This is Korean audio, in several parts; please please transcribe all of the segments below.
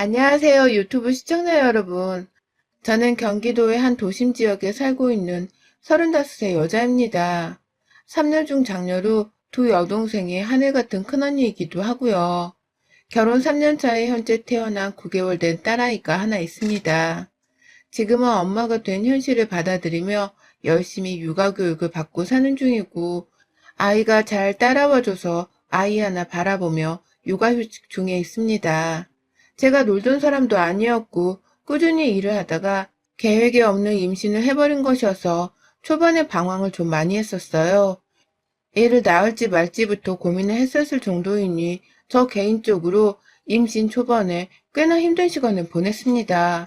안녕하세요, 유튜브 시청자 여러분. 저는 경기도의 한 도심 지역에 살고 있는 35세 여자입니다. 3년 중 장녀로 두 여동생의 하늘 같은 큰언니이기도 하고요. 결혼 3년 차에 현재 태어난 9개월 된 딸아이가 하나 있습니다. 지금은 엄마가 된 현실을 받아들이며 열심히 육아 교육을 받고 사는 중이고, 아이가 잘 따라와줘서 아이 하나 바라보며 육아휴직 중에 있습니다. 제가 놀던 사람도 아니었고 꾸준히 일을 하다가 계획에 없는 임신을 해버린 것이어서 초반에 방황을 좀 많이 했었어요. 애를 낳을지 말지부터 고민을 했었을 정도이니 저 개인적으로 임신 초반에 꽤나 힘든 시간을 보냈습니다.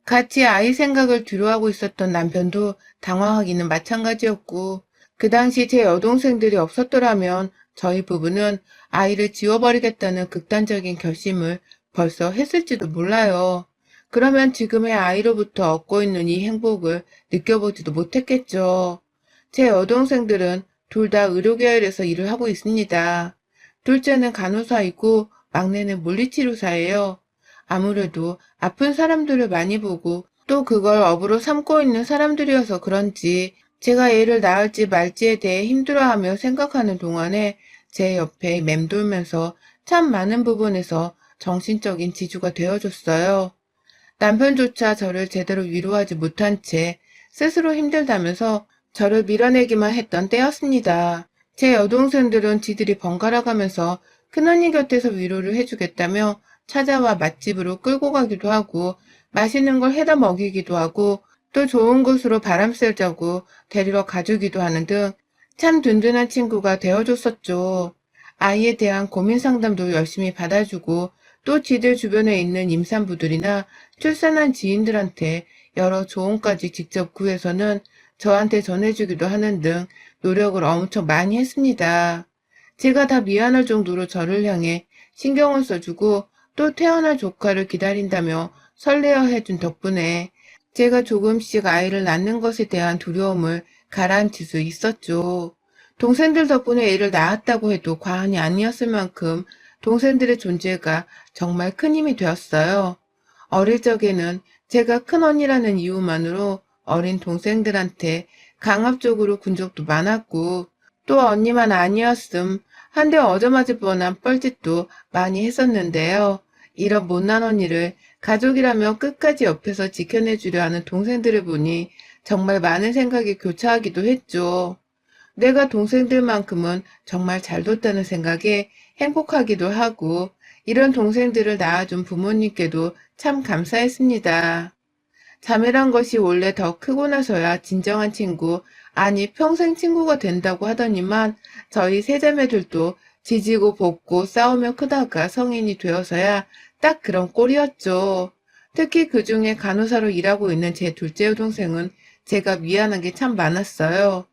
같이 아이 생각을 뒤로하고 있었던 남편도 당황하기는 마찬가지였고, 그 당시 제 여동생들이 없었더라면 저희 부부는 아이를 지워버리겠다는 극단적인 결심을 벌써 했을지도 몰라요. 그러면 지금의 아이로부터 얻고 있는 이 행복을 느껴보지도 못했겠죠. 제 여동생들은 둘 다 의료계열에서 일을 하고 있습니다. 둘째는 간호사이고 막내는 물리치료사예요. 아무래도 아픈 사람들을 많이 보고 또 그걸 업으로 삼고 있는 사람들이어서 그런지 제가 애를 낳을지 말지에 대해 힘들어하며 생각하는 동안에 제 옆에 맴돌면서 참 많은 부분에서 정신적인 지주가 되어줬어요. 남편조차 저를 제대로 위로하지 못한 채 스스로 힘들다면서 저를 밀어내기만 했던 때였습니다. 제 여동생들은 지들이 번갈아 가면서 큰언니 곁에서 위로를 해주겠다며 찾아와 맛집으로 끌고 가기도 하고 맛있는 걸 해다 먹이기도 하고 또 좋은 곳으로 바람 쐬자고 데리러 가주기도 하는 등 참 든든한 친구가 되어줬었죠. 아이에 대한 고민 상담도 열심히 받아주고 또 지들 주변에 있는 임산부들이나 출산한 지인들한테 여러 조언까지 직접 구해서는 저한테 전해주기도 하는 등 노력을 엄청 많이 했습니다. 제가 다 미안할 정도로 저를 향해 신경을 써주고 또 태어날 조카를 기다린다며 설레어 해준 덕분에 제가 조금씩 아이를 낳는 것에 대한 두려움을 가라앉힐 수 있었죠. 동생들 덕분에 애를 낳았다고 해도 과언이 아니었을 만큼 동생들의 존재가 정말 큰 힘이 되었어요. 어릴 적에는 제가 큰언니라는 이유만으로 어린 동생들한테 강압적으로 군 적도 많았고 또 언니만 아니었음 한 대 얻어맞을 뻔한 뻘짓도 많이 했었는데요. 이런 못난 언니를 가족이라며 끝까지 옆에서 지켜내주려 하는 동생들을 보니 정말 많은 생각이 교차하기도 했죠. 내가 동생들만큼은 정말 잘 뒀다는 생각에 행복하기도 하고 이런 동생들을 낳아준 부모님께도 참 감사했습니다. 자매란 것이 원래 더 크고 나서야 진정한 친구, 아니 평생 친구가 된다고 하더니만 저희 세자매들도 지지고 볶고 싸우며 크다가 성인이 되어서야 딱 그런 꼴이었죠. 특히 그중에 간호사로 일하고 있는 제 둘째 여동생은 제가 미안한 게 참 많았어요.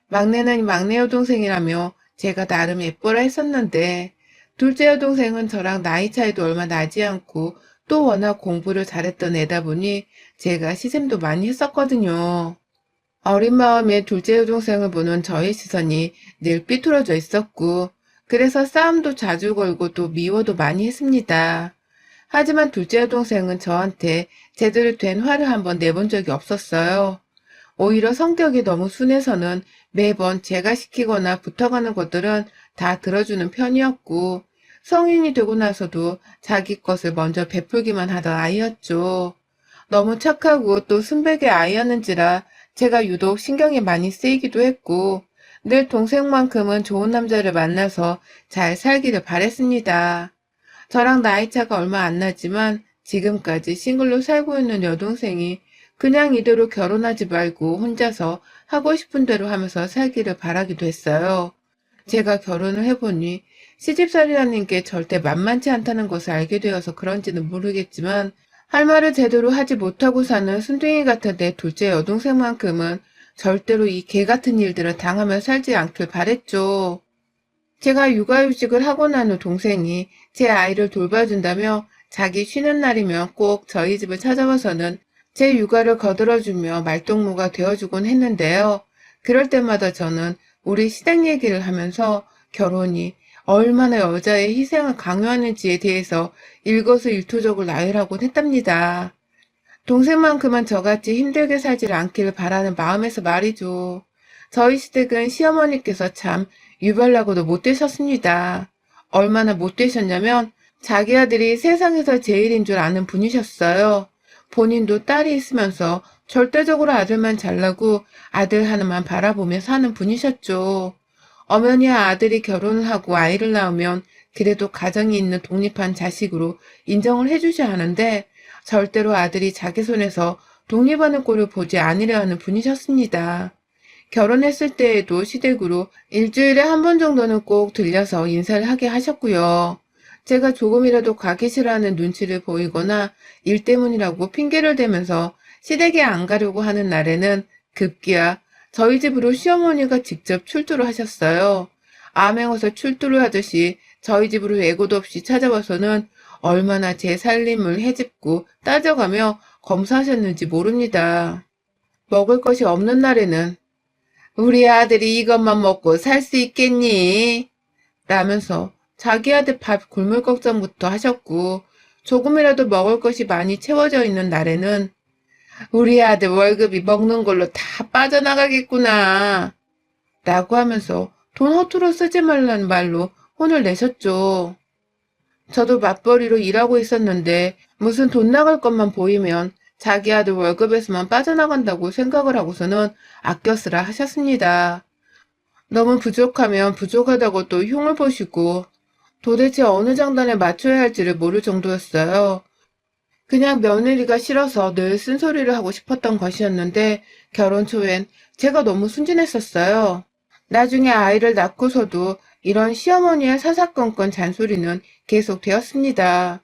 막내는 막내 여동생이라며 제가 나름 예뻐라 했었는데 둘째 여동생은 저랑 나이 차이도 얼마 나지 않고 또 워낙 공부를 잘했던 애다 보니 제가 시샘도 많이 했었거든요. 어린 마음에 둘째 여동생을 보는 저의 시선이 늘 삐뚤어져 있었고 그래서 싸움도 자주 걸고 또 미워도 많이 했습니다. 하지만 둘째 여동생은 저한테 제대로 된 화를 한번 내본 적이 없었어요. 오히려 성격이 너무 순해서는 매번 제가 시키거나 부탁하는 것들은 다 들어주는 편이었고 성인이 되고 나서도 자기 것을 먼저 베풀기만 하던 아이였죠. 너무 착하고 또 순백의 아이였는지라 제가 유독 신경이 많이 쓰이기도 했고 늘 동생만큼은 좋은 남자를 만나서 잘 살기를 바랬습니다. 저랑 나이차가 얼마 안 나지만 지금까지 싱글로 살고 있는 여동생이 그냥 이대로 결혼하지 말고 혼자서 하고 싶은 대로 하면서 살기를 바라기도 했어요. 제가 결혼을 해보니 시집살이라는 게 절대 만만치 않다는 것을 알게 되어서 그런지는 모르겠지만 할 말을 제대로 하지 못하고 사는 순둥이 같은 내 둘째 여동생만큼은 절대로 이 개 같은 일들을 당하며 살지 않길 바랬죠. 제가 육아휴직을 하고 난 후 동생이 제 아이를 돌봐준다며 자기 쉬는 날이면 꼭 저희 집을 찾아와서는 제 육아를 거들어주며 말동무가 되어주곤 했는데요. 그럴 때마다 저는 우리 시댁 얘기를 하면서 결혼이 얼마나 여자의 희생을 강요하는지에 대해서 일거수일투족을 나열하곤 했답니다. 동생만큼은 저같이 힘들게 살지를 않기를 바라는 마음에서 말이죠. 저희 시댁은 시어머니께서 참 유별나고도 못되셨습니다. 얼마나 못되셨냐면 자기 아들이 세상에서 제일인 줄 아는 분이셨어요. 본인도 딸이 있으면서 절대적으로 아들만 잘나고 아들 하나만 바라보며 사는 분이셨죠. 어머니와 아들이 결혼을 하고 아이를 낳으면 그래도 가정이 있는 독립한 자식으로 인정을 해주셔야 하는데 절대로 아들이 자기 손에서 독립하는 꼴을 보지 않으려 하는 분이셨습니다. 결혼했을 때에도 시댁으로 일주일에 한 번 정도는 꼭 들려서 인사를 하게 하셨고요. 제가 조금이라도 가기 싫어하는 눈치를 보이거나 일 때문이라고 핑계를 대면서 시댁에 안 가려고 하는 날에는 급기야 저희 집으로 시어머니가 직접 출두를 하셨어요. 암행어사 출두를 하듯이 저희 집으로 예고도 없이 찾아와서는 얼마나 제 살림을 헤집고 따져가며 검사하셨는지 모릅니다. 먹을 것이 없는 날에는 우리 아들이 이것만 먹고 살 수 있겠니? 라면서 자기 아들 밥 굶을 걱정부터 하셨고 조금이라도 먹을 것이 많이 채워져 있는 날에는 우리 아들 월급이 먹는 걸로 다 빠져나가겠구나 라고 하면서 돈 허투루 쓰지 말라는 말로 혼을 내셨죠. 저도 맞벌이로 일하고 있었는데 무슨 돈 나갈 것만 보이면 자기 아들 월급에서만 빠져나간다고 생각을 하고서는 아껴 쓰라 하셨습니다. 너무 부족하면 부족하다고 또 흉을 보시고 도대체 어느 장단에 맞춰야 할지를 모를 정도였어요. 그냥 며느리가 싫어서 늘 쓴소리를 하고 싶었던 것이었는데 결혼 초엔 제가 너무 순진했었어요. 나중에 아이를 낳고서도 이런 시어머니의 사사건건 잔소리는 계속 되었습니다.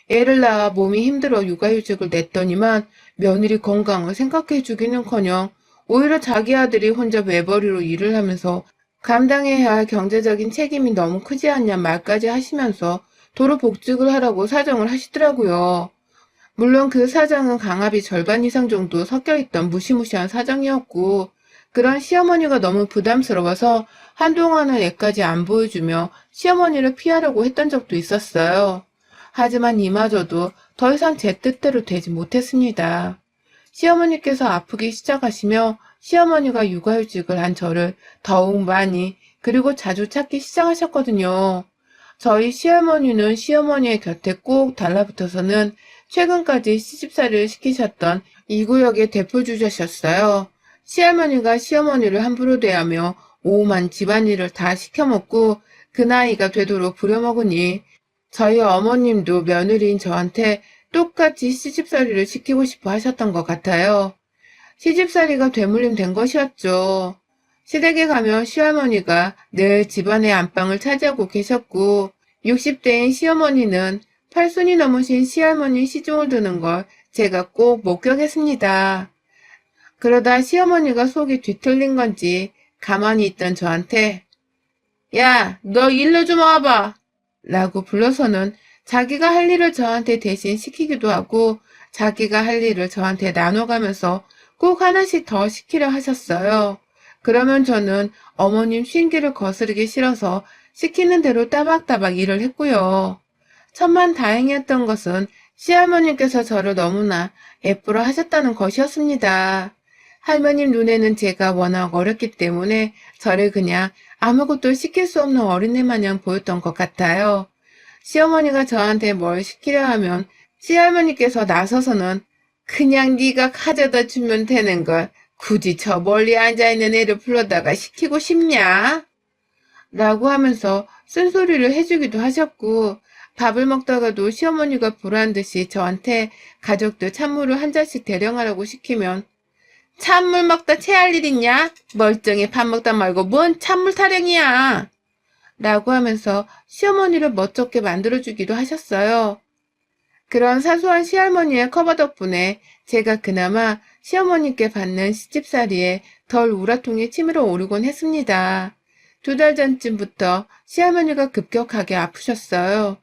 애를 낳아 몸이 힘들어 육아휴직을 냈더니만 며느리 건강을 생각해주기는커녕 오히려 자기 아들이 혼자 외벌이로 일을 하면서 감당해야 할 경제적인 책임이 너무 크지 않냐 말까지 하시면서 도로 복직을 하라고 사정을 하시더라고요. 물론 그 사정은 강압이 절반 이상 정도 섞여있던 무시무시한 사정이었고 그런 시어머니가 너무 부담스러워서 한동안은 애까지 안 보여주며 시어머니를 피하려고 했던 적도 있었어요. 하지만 이마저도 더 이상 제 뜻대로 되지 못했습니다. 시어머니께서 아프기 시작하시며 시어머니가 육아휴직을 한 저를 더욱 많이 그리고 자주 찾기 시작하셨거든요. 저희 시어머니는 시어머니의 곁에 꼭 달라붙어서는 최근까지 시집살이를 시키셨던 이 구역의 대표주자셨어요. 시할머니가 시어머니를 함부로 대하며 오만 집안일을 다 시켜먹고 그 나이가 되도록 부려먹으니 저희 어머님도 며느리인 저한테 똑같이 시집살이를 시키고 싶어 하셨던 것 같아요. 시집살이가 되물림 된 것이었죠. 시댁에 가면 시할머니가 늘 집안의 안방을 차지하고 계셨고 60대인 시어머니는 팔순이 넘으신 시할머니 시중을 드는 걸 제가 꼭 목격했습니다. 그러다 시어머니가 속이 뒤틀린 건지 가만히 있던 저한테 야, 너 일로 좀 와봐 라고 불러서는 자기가 할 일을 저한테 대신 시키기도 하고 자기가 할 일을 저한테 나눠가면서 꼭 하나씩 더 시키려 하셨어요. 그러면 저는 어머님 쉰기를 거스르기 싫어서 시키는 대로 따박따박 일을 했고요. 천만 다행이었던 것은 시할머니께서 저를 너무나 예쁘러 하셨다는 것이었습니다. 할머님 눈에는 제가 워낙 어렸기 때문에 저를 그냥 아무것도 시킬 수 없는 어린애 마냥 보였던 것 같아요. 시어머니가 저한테 뭘 시키려 하면 시할머니께서 나서서는 그냥 네가 가져다 주면 되는 걸 굳이 저 멀리 앉아있는 애를 불러다가 시키고 싶냐? 라고 하면서 쓴소리를 해주기도 하셨고 밥을 먹다가도 시어머니가 보란듯이 저한테 가족들 찬물을 한 잔씩 대령하라고 시키면 찬물 먹다 체할 일 있냐? 멀쩡히 밥 먹다 말고 뭔 찬물 타령이야? 라고 하면서 시어머니를 멋쩍게 만들어주기도 하셨어요. 그런 사소한 시할머니의 커버 덕분에 제가 그나마 시어머니께 받는 시집살이에 덜 우라통이 치밀어 오르곤 했습니다. 2달 전쯤부터 시할머니가 급격하게 아프셨어요.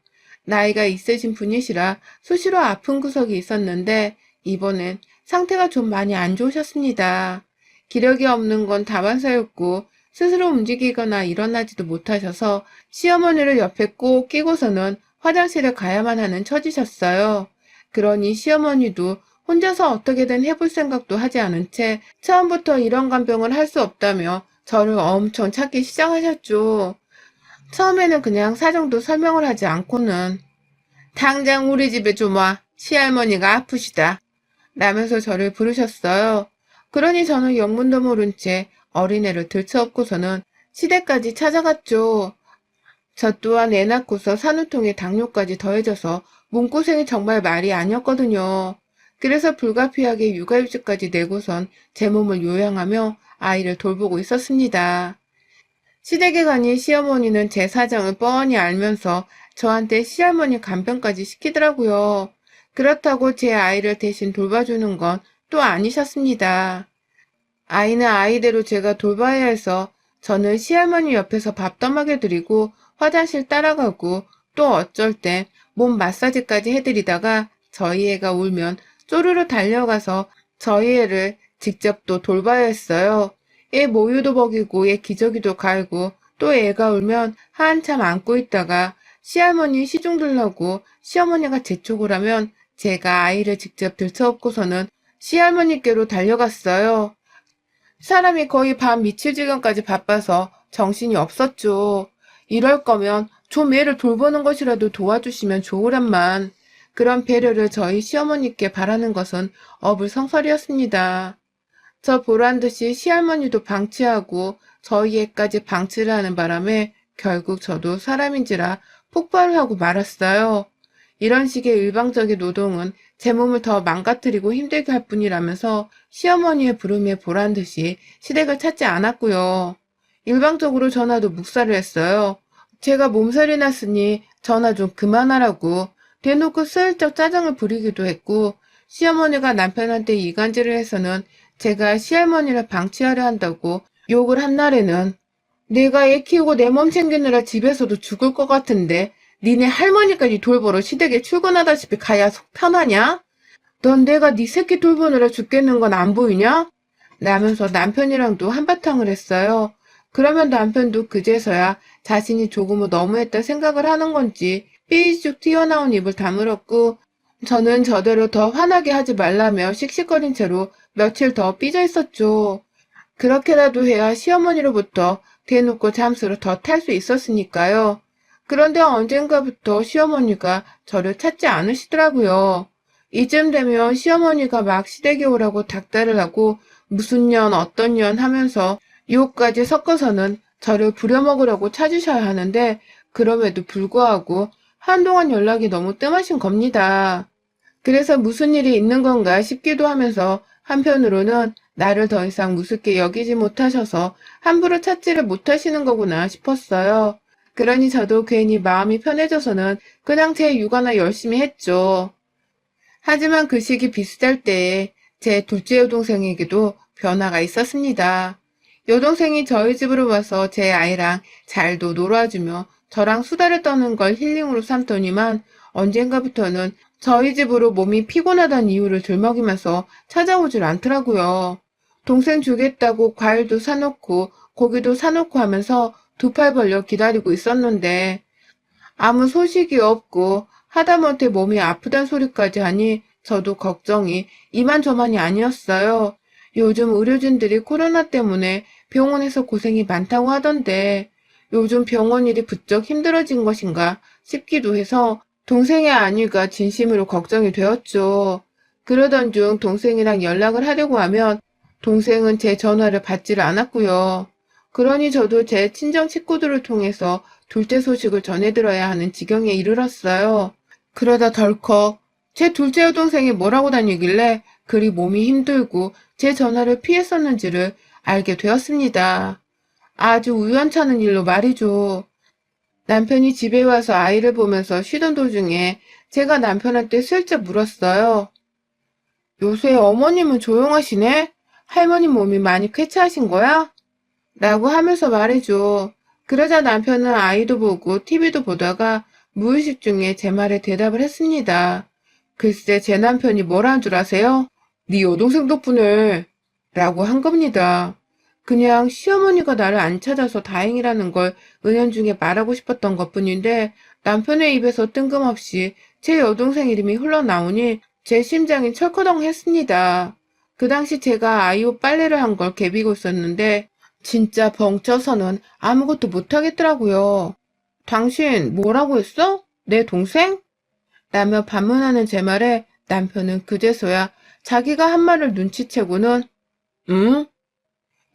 나이가 있으신 분이시라 수시로 아픈 구석이 있었는데 이번엔 상태가 좀 많이 안 좋으셨습니다. 기력이 없는 건 다반사였고 스스로 움직이거나 일어나지도 못하셔서 시어머니를 옆에 꼭 끼고서는 화장실에 가야만 하는 처지셨어요. 그러니 시어머니도 혼자서 어떻게든 해볼 생각도 하지 않은 채 처음부터 이런 간병을 할 수 없다며 저를 엄청 찾기 시작하셨죠. 처음에는 그냥 사정도 설명을 하지 않고는 당장 우리 집에 좀 와. 시할머니가 아프시다. 라면서 저를 부르셨어요. 그러니 저는 영문도 모른 채 어린애를 들쳐업고서는 시댁까지 찾아갔죠. 저 또한 애 낳고서 산후통에 당뇨까지 더해져서 몸고생이 정말 말이 아니었거든요. 그래서 불가피하게 육아휴직까지 내고선 제 몸을 요양하며 아이를 돌보고 있었습니다. 시댁에 가니 시어머니는 제 사정을 뻔히 알면서 저한테 시할머니 간병까지 시키더라고요. 그렇다고 제 아이를 대신 돌봐주는 건 또 아니셨습니다. 아이는 아이대로 제가 돌봐야 해서 저는 시할머니 옆에서 밥 떠먹여 드리고 화장실 따라가고 또 어쩔 땐 몸 마사지까지 해드리다가 저희 애가 울면 쪼르르 달려가서 저희 애를 직접 또 돌봐야 했어요. 애 모유도 먹이고 애 기저귀도 갈고 또 애가 울면 한참 안고 있다가 시할머니 시중 들라고 시어머니가 재촉을 하면 제가 아이를 직접 들쳐업고서는 시할머니께로 달려갔어요. 사람이 거의 밤 미칠 지경까지 바빠서 정신이 없었죠. 이럴 거면 좀 애를 돌보는 것이라도 도와주시면 좋으란만. 그런 배려를 저희 시어머니께 바라는 것은 어불성설이었습니다. 저 보란 듯이 시할머니도 방치하고 저희 애까지 방치를 하는 바람에 결국 저도 사람인지라 폭발을 하고 말았어요. 이런 식의 일방적인 노동은 제 몸을 더 망가뜨리고 힘들게 할 뿐이라면서 시어머니의 부름에 보란 듯이 시댁을 찾지 않았고요. 일방적으로 전화도 묵살을 했어요. 제가 몸살이 났으니 전화 좀 그만하라고 대놓고 슬쩍 짜증을 부리기도 했고 시어머니가 남편한테 이간질을 해서는 제가 시할머니를 방치하려 한다고 욕을 한 날에는 내가 애 키우고 내 몸 챙기느라 집에서도 죽을 것 같은데 니네 할머니까지 돌보러 시댁에 출근하다시피 가야 속 편하냐? 넌 내가 네 새끼 돌보느라 죽겠는 건 안 보이냐? 라면서 남편이랑도 한바탕을 했어요. 그러면 남편도 그제서야 자신이 조금은 너무했다 생각을 하는 건지 삐죽 튀어나온 입을 다물었고 저는 저대로 더 화나게 하지 말라며 씩씩거린 채로 며칠 더 삐져 있었죠. 그렇게라도 해야 시어머니로부터 대놓고 잠수를 더 탈 수 있었으니까요. 그런데 언젠가부터 시어머니가 저를 찾지 않으시더라고요. 이쯤 되면 시어머니가 막 시댁에 오라고 닥달을 하고 무슨 년 어떤 년 하면서 욕까지 섞어서는 저를 부려먹으려고 찾으셔야 하는데 그럼에도 불구하고 한동안 연락이 너무 뜸하신 겁니다. 그래서 무슨 일이 있는 건가 싶기도 하면서 한편으로는 나를 더 이상 무섭게 여기지 못하셔서 함부로 찾지를 못하시는 거구나 싶었어요. 그러니 저도 괜히 마음이 편해져서는 그냥 제 육아나 열심히 했죠. 하지만 그 시기 비슷할 때에 제 둘째 여동생에게도 변화가 있었습니다. 여동생이 저희 집으로 와서 제 아이랑 잘도 놀아주며 저랑 수다를 떠는 걸 힐링으로 삼더니만 언젠가부터는 저희 집으로 몸이 피곤하다는 이유를 들먹이면서 찾아오질 않더라고요. 동생 주겠다고 과일도 사놓고 고기도 사놓고 하면서 두 팔 벌려 기다리고 있었는데 아무 소식이 없고 하다못해 몸이 아프단 소리까지 하니 저도 걱정이 이만저만이 아니었어요. 요즘 의료진들이 코로나 때문에 병원에서 고생이 많다고 하던데 요즘 병원 일이 부쩍 힘들어진 것인가 싶기도 해서 동생의 안위가 진심으로 걱정이 되었죠. 그러던 중 동생이랑 연락을 하려고 하면 동생은 제 전화를 받지를 않았고요. 그러니 저도 제 친정 식구들을 통해서 둘째 소식을 전해들어야 하는 지경에 이르렀어요. 그러다 덜컥 제 둘째 여동생이 뭐라고 다니길래 그리 몸이 힘들고 제 전화를 피했었는지를 알게 되었습니다. 아주 우연찮은 일로 말이죠. 남편이 집에 와서 아이를 보면서 쉬던 도중에 제가 남편한테 슬쩍 물었어요. 요새 어머님은 조용하시네? 할머니 몸이 많이 쾌차하신 거야? 라고 하면서 말해줘. 그러자 남편은 아이도 보고 TV도 보다가 무의식 중에 제 말에 대답을 했습니다. 글쎄 제 남편이 뭐라는 줄 아세요? 네 여동생 덕분에 라고 한 겁니다. 그냥 시어머니가 나를 안 찾아서 다행이라는 걸 은연중에 말하고 싶었던 것뿐인데 남편의 입에서 뜬금없이 제 여동생 이름이 흘러나오니 제 심장이 철커덩 했습니다. 그 당시 제가 아이 옷 빨래를 한 걸 개비고 있었는데 진짜 벙쪄서는 아무것도 못하겠더라고요. 당신 뭐라고 했어? 내 동생? 라며 반문하는 제 말에 남편은 그제서야 자기가 한 말을 눈치채고는 응?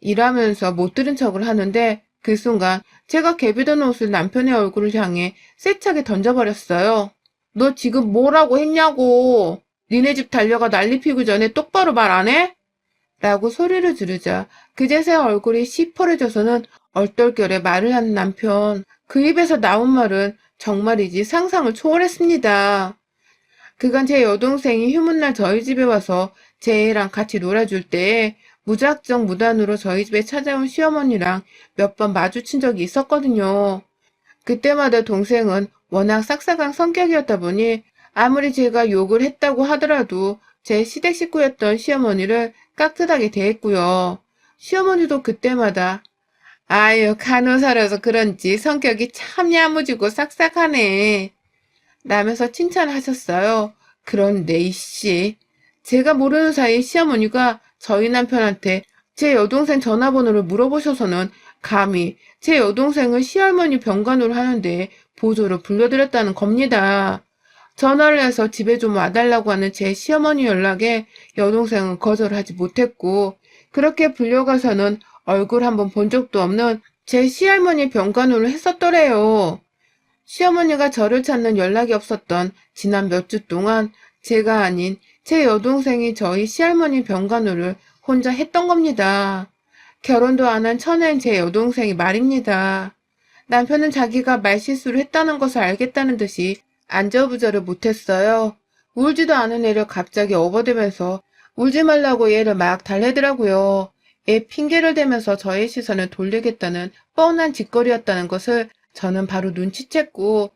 이라면서 못 들은 척을 하는데 그 순간 제가 개비던 옷을 남편의 얼굴을 향해 세차게 던져버렸어요. 너 지금 뭐라고 했냐고. 니네 집 달려가 난리 피기 전에 똑바로 말 안 해? 라고 소리를 지르자 그제서야 얼굴이 시퍼래져서는 얼떨결에 말을 하는 남편. 그 입에서 나온 말은 정말이지 상상을 초월했습니다. 그간 제 여동생이 휴문날 저희 집에 와서 제 애랑 같이 놀아줄 때에 무작정 무단으로 저희 집에 찾아온 시어머니랑 몇 번 마주친 적이 있었거든요. 그때마다 동생은 워낙 싹싹한 성격이었다 보니 아무리 제가 욕을 했다고 하더라도 제 시댁 식구였던 시어머니를 깍듯하게 대했고요. 시어머니도 그때마다 아유 간호사라서 그런지 성격이 참 야무지고 싹싹하네 라면서 칭찬하셨어요. 그런데 이씨, 제가 모르는 사이 시어머니가 저희 남편한테 제 여동생 전화번호를 물어보셔서는 감히 제 여동생을 시할머니 병간호를 하는데 보조로 불러드렸다는 겁니다. 전화를 해서 집에 좀 와달라고 하는 제 시어머니 연락에 여동생은 거절하지 못했고 그렇게 불려가서는 얼굴 한번 본 적도 없는 제 시할머니 병간호를 했었더래요. 시어머니가 저를 찾는 연락이 없었던 지난 몇 주 동안 제가 아닌 제 여동생이 저희 시할머니 병간호를 혼자 했던 겁니다. 결혼도 안 한 처녀인 제 여동생이 말입니다. 남편은 자기가 말실수를 했다는 것을 알겠다는 듯이 안절부절을 못했어요. 울지도 않은 애를 갑자기 업어대면서 울지 말라고 얘를 막 달래더라고요. 애 핑계를 대면서 저의 시선을 돌리겠다는 뻔한 짓거리였다는 것을 저는 바로 눈치챘고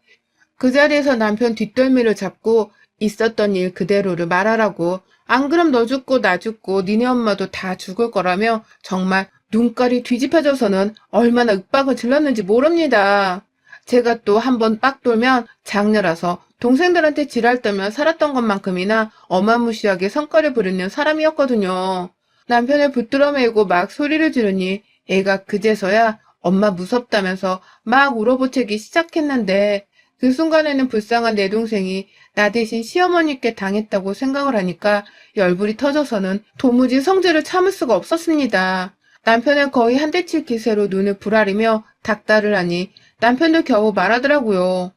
그 자리에서 남편 뒷덜미를 잡고 있었던 일 그대로를 말하라고 안 그럼 너 죽고 나 죽고 니네 엄마도 다 죽을 거라며 정말 눈깔이 뒤집혀져서는 얼마나 윽박을 질렀는지 모릅니다. 제가 또 한 번 빡 돌면 장녀라서 동생들한테 지랄 떨며 살았던 것만큼이나 어마무시하게 성과를 부리는 사람이었거든요. 남편을 붙들어 매고 막 소리를 지르니 애가 그제서야 엄마 무섭다면서 막 울어보채기 시작했는데 그 순간에는 불쌍한 내 동생이 나 대신 시어머니께 당했다고 생각을 하니까 열불이 터져서는 도무지 성질을 참을 수가 없었습니다. 남편은 거의 한 대 칠 기세로 눈을 부라리며 닥달을 하니 남편도 겨우 말하더라고요.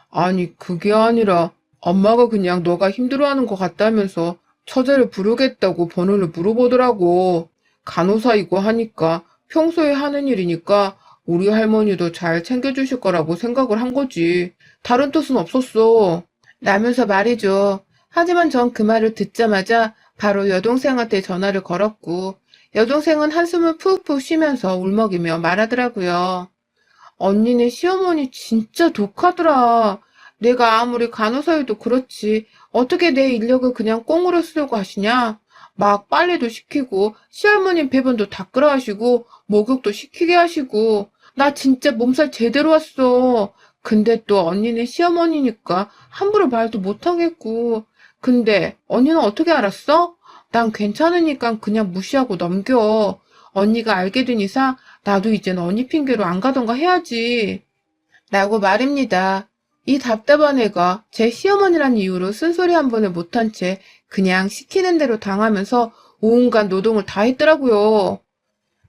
아니 그게 아니라 엄마가 그냥 너가 힘들어하는 것 같다면서 처제를 부르겠다고 번호를 물어보더라고. 간호사이고 하니까 평소에 하는 일이니까 우리 할머니도 잘 챙겨주실 거라고 생각을 한 거지. 다른 뜻은 없었어. 라면서 말이죠. 하지만 전 그 말을 듣자마자 바로 여동생한테 전화를 걸었고 여동생은 한숨을 푹푹 쉬면서 울먹이며 말하더라고요. 언니네 시어머니 진짜 독하더라. 내가 아무리 간호사여도 그렇지. 어떻게 내 인력을 그냥 꽁으로 쓰려고 하시냐? 막 빨래도 시키고 시할머니 배변도 닦으라 하시고 목욕도 시키게 하시고 나 진짜 몸살 제대로 왔어. 근데 또 언니네 시어머니니까 함부로 말도 못하겠고. 근데 언니는 어떻게 알았어? 난 괜찮으니까 그냥 무시하고 넘겨. 언니가 알게 된 이상 나도 이젠 언니 핑계로 안 가던가 해야지. 라고 말입니다. 이 답답한 애가 제 시어머니란 이유로 쓴소리 한 번을 못한 채 그냥 시키는 대로 당하면서 온갖 노동을 다 했더라고요.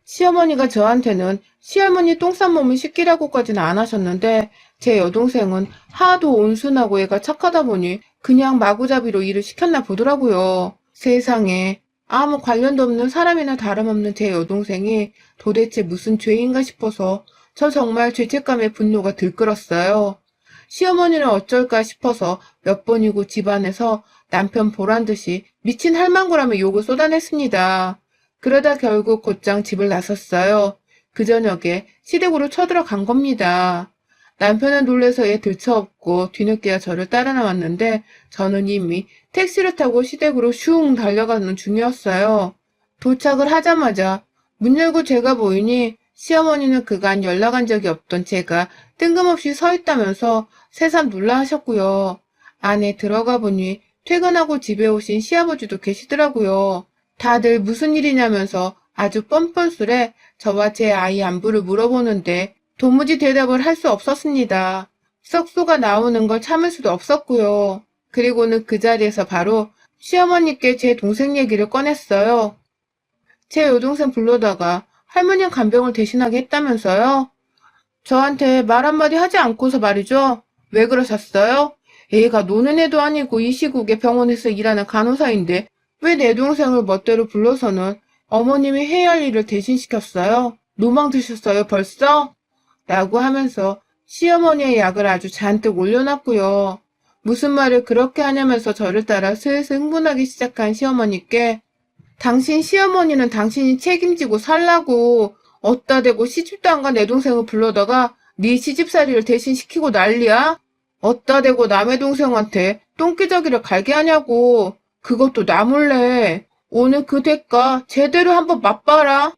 시어머니가 저한테는 시할머니 똥 싼 몸을 씻기라고까지는 안 하셨는데 제 여동생은 하도 온순하고 애가 착하다 보니 그냥 마구잡이로 일을 시켰나 보더라고요. 세상에 아무 관련도 없는 사람이나 다름없는 제 여동생이 도대체 무슨 죄인가 싶어서 저 정말 죄책감에 분노가 들끓었어요. 시어머니는 어쩔까 싶어서 몇 번이고 집안에서 남편 보란 듯이 미친 할망구라며 욕을 쏟아냈습니다. 그러다 결국 곧장 집을 나섰어요. 그 저녁에 시댁으로 쳐들어간 겁니다. 남편은 놀라서 애 들쳐업고 뒤늦게야 저를 따라 나왔는데 저는 이미 택시를 타고 시댁으로 슝 달려가는 중이었어요. 도착을 하자마자 문 열고 제가 보이니 시어머니는 그간 연락한 적이 없던 제가 뜬금없이 서 있다면서 새삼 놀라하셨고요. 안에 들어가 보니 퇴근하고 집에 오신 시아버지도 계시더라고요. 다들 무슨 일이냐면서 아주 뻔뻔스레 저와 제 아이 안부를 물어보는데 도무지 대답을 할 수 없었습니다. 썩소가 나오는 걸 참을 수도 없었고요. 그리고는 그 자리에서 바로 시어머니께 제 동생 얘기를 꺼냈어요. 제 여동생 불러다가 할머니 간병을 대신하게 했다면서요? 저한테 말 한마디 하지 않고서 말이죠. 왜 그러셨어요? 애가 노는 애도 아니고 이 시국에 병원에서 일하는 간호사인데 왜 내 동생을 멋대로 불러서는 어머님이 해야 할 일을 대신시켰어요? 노망 드셨어요 벌써? 라고 하면서 시어머니의 약을 아주 잔뜩 올려놨고요. 무슨 말을 그렇게 하냐면서 저를 따라 슬슬 흥분하기 시작한 시어머니께 당신 시어머니는 당신이 책임지고 살라고 어따 대고 시집도 안 간 내 동생을 불러다가 네 시집살이를 대신 시키고 난리야? 어따 대고 남의 동생한테 똥기저귀를 갈게 하냐고. 그것도 나 몰래. 오늘 그 대가 제대로 한번 맛봐라.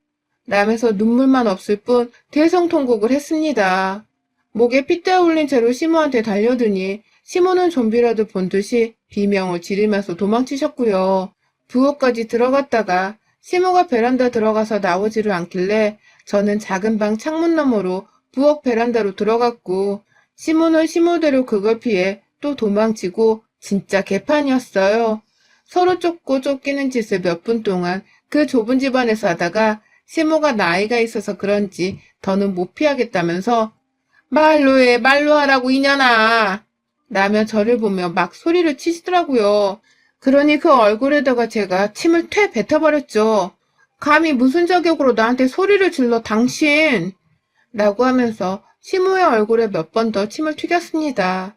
라면서 눈물만 없을 뿐 대성통곡을 했습니다. 목에 핏대 올린 채로 시모한테 달려드니 시모는 좀비라도 본 듯이 비명을 지르면서 도망치셨고요. 부엌까지 들어갔다가 시모가 베란다 들어가서 나오지를 않길래 저는 작은 방 창문 너머로 부엌 베란다로 들어갔고 시모는 시모대로 그걸 피해 또 도망치고 진짜 개판이었어요. 서로 쫓고 쫓기는 짓을 몇 분 동안 그 좁은 집안에서 하다가 시모가 나이가 있어서 그런지 더는 못 피하겠다면서 말로 해, 말로 하라고 이년아. 라며 저를 보며 막 소리를 치시더라고요. 그러니 그 얼굴에다가 제가 침을 퇴 뱉어버렸죠. 감히 무슨 자격으로 나한테 소리를 질러 당신! 라고 하면서 시모의 얼굴에 몇 번 더 침을 튀겼습니다.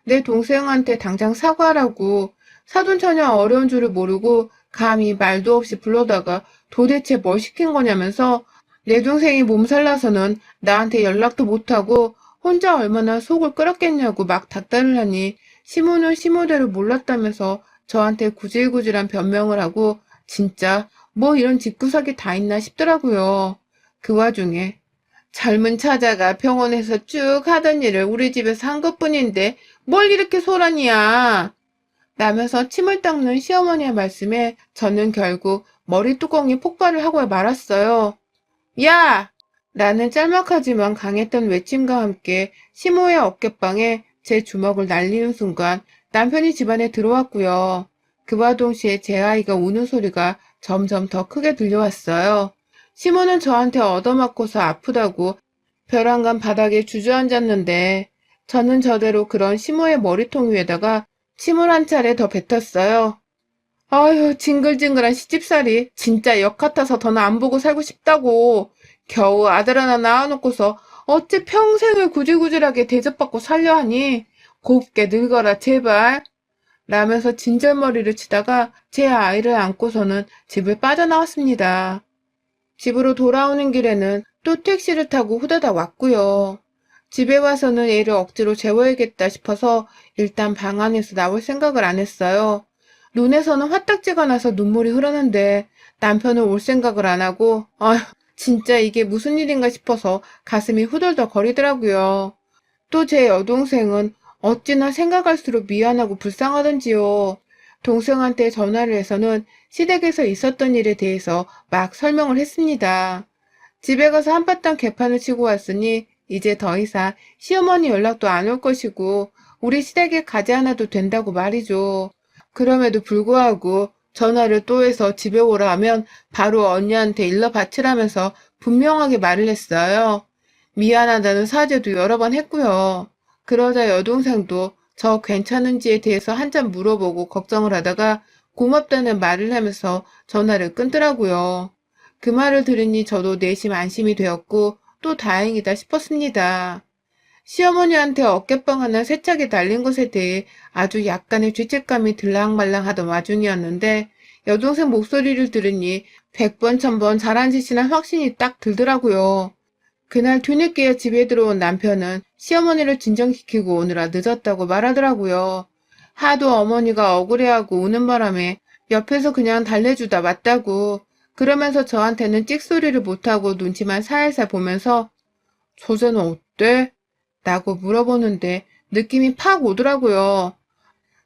내 동생한테 당장 사과하라고 사돈처녀 어려운 줄을 모르고 감히 말도 없이 불러다가 도대체 뭘 시킨 거냐면서 내 동생이 몸살나서는 나한테 연락도 못하고 혼자 얼마나 속을 끓였겠냐고 막 닥달을 하니 시모는 시모대로 몰랐다면서 저한테 구질구질한 변명을 하고 진짜 뭐 이런 집구석이 다 있나 싶더라고요. 그 와중에 젊은 처자가 병원에서 쭉 하던 일을 우리 집에서 한 것뿐인데 뭘 이렇게 소란이야. 라면서 침을 닦는 시어머니의 말씀에 저는 결국 머리 뚜껑이 폭발을 하고 말았어요. 야! 라는 짤막하지만 강했던 외침과 함께 시모의 어깨방에 제 주먹을 날리는 순간 남편이 집안에 들어왔고요. 그와 동시에 제 아이가 우는 소리가 점점 더 크게 들려왔어요. 시모는 저한테 얻어맞고서 아프다고 벼랑간 바닥에 주저앉았는데 저는 저대로 그런 시모의 머리통 위에다가 침을 한 차례 더 뱉었어요. 아유, 징글징글한 시집살이 진짜 역 같아서 더는 안 보고 살고 싶다고. 겨우 아들 하나 낳아놓고서 어찌 평생을 구질구질하게 대접받고 살려 하니. 곱게 늙어라 제발. 라면서 진절머리를 치다가 제 아이를 안고서는 집을 빠져나왔습니다. 집으로 돌아오는 길에는 또 택시를 타고 후다닥 왔고요. 집에 와서는 애를 억지로 재워야겠다 싶어서 일단 방 안에서 나올 생각을 안 했어요. 눈에서는 화딱지가 나서 눈물이 흐르는데 남편은 올 생각을 안 하고 아휴 진짜 이게 무슨 일인가 싶어서 가슴이 후덜덜 거리더라고요. 또 제 여동생은 어찌나 생각할수록 미안하고 불쌍하던지요. 동생한테 전화를 해서는 시댁에서 있었던 일에 대해서 막 설명을 했습니다. 집에 가서 한바탕 개판을 치고 왔으니 이제 더 이상 시어머니 연락도 안 올 것이고 우리 시댁에 가지 않아도 된다고 말이죠. 그럼에도 불구하고 전화를 또 해서 집에 오라 하면 바로 언니한테 일러 바치라면서 분명하게 말을 했어요. 미안하다는 사죄도 여러 번 했고요. 그러자 여동생도 저 괜찮은지에 대해서 한참 물어보고 걱정을 하다가 고맙다는 말을 하면서 전화를 끊더라고요. 그 말을 들으니 저도 내심 안심이 되었고 또 다행이다 싶었습니다. 시어머니한테 어깨빵 하나 세차게 날린 것에 대해 아주 약간의 죄책감이 들랑말랑하던 와중이었는데 여동생 목소리를 들으니 100번 1000번 잘한 짓이나 확신이 딱 들더라고요. 그날 뒤늦게 집에 들어온 남편은 시어머니를 진정시키고 오느라 늦었다고 말하더라고요. 하도 어머니가 억울해하고 우는 바람에 옆에서 그냥 달래주다 왔다고. 그러면서 저한테는 찍소리를 못하고 눈치만 살살 보면서 "처제는 어때?" 라고 물어보는데 느낌이 팍 오더라고요.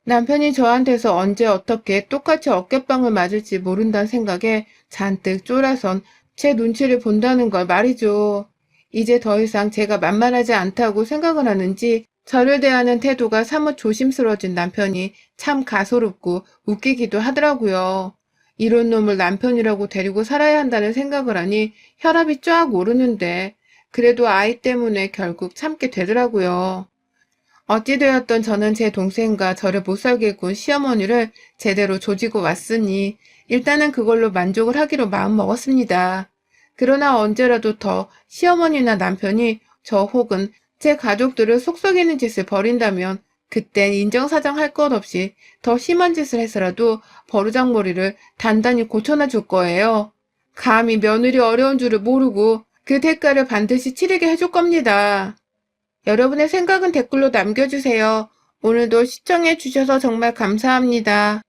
남편이 저한테서 언제 어떻게 똑같이 어깨빵을 맞을지 모른다는 생각에 잔뜩 쫄아선 제 눈치를 본다는 걸 말이죠. 이제 더 이상 제가 만만하지 않다고 생각을 하는지 저를 대하는 태도가 사뭇 조심스러워진 남편이 참 가소롭고 웃기기도 하더라고요. 이런 놈을 남편이라고 데리고 살아야 한다는 생각을 하니 혈압이 쫙 오르는데 그래도 아이 때문에 결국 참게 되더라고요. 어찌되었던 저는 제 동생과 저를 못살게 군 시어머니를 제대로 조지고 왔으니 일단은 그걸로 만족을 하기로 마음먹었습니다. 그러나 언제라도 더 시어머니나 남편이 저 혹은 제 가족들을 속썩이는 짓을 벌인다면 그땐 인정사정 할 것 없이 더 심한 짓을 해서라도 버르장머리를 단단히 고쳐놔 줄 거예요. 감히 며느리 어려운 줄을 모르고 그 대가를 반드시 치르게 해줄 겁니다. 여러분의 생각은 댓글로 남겨주세요. 오늘도 시청해주셔서 정말 감사합니다.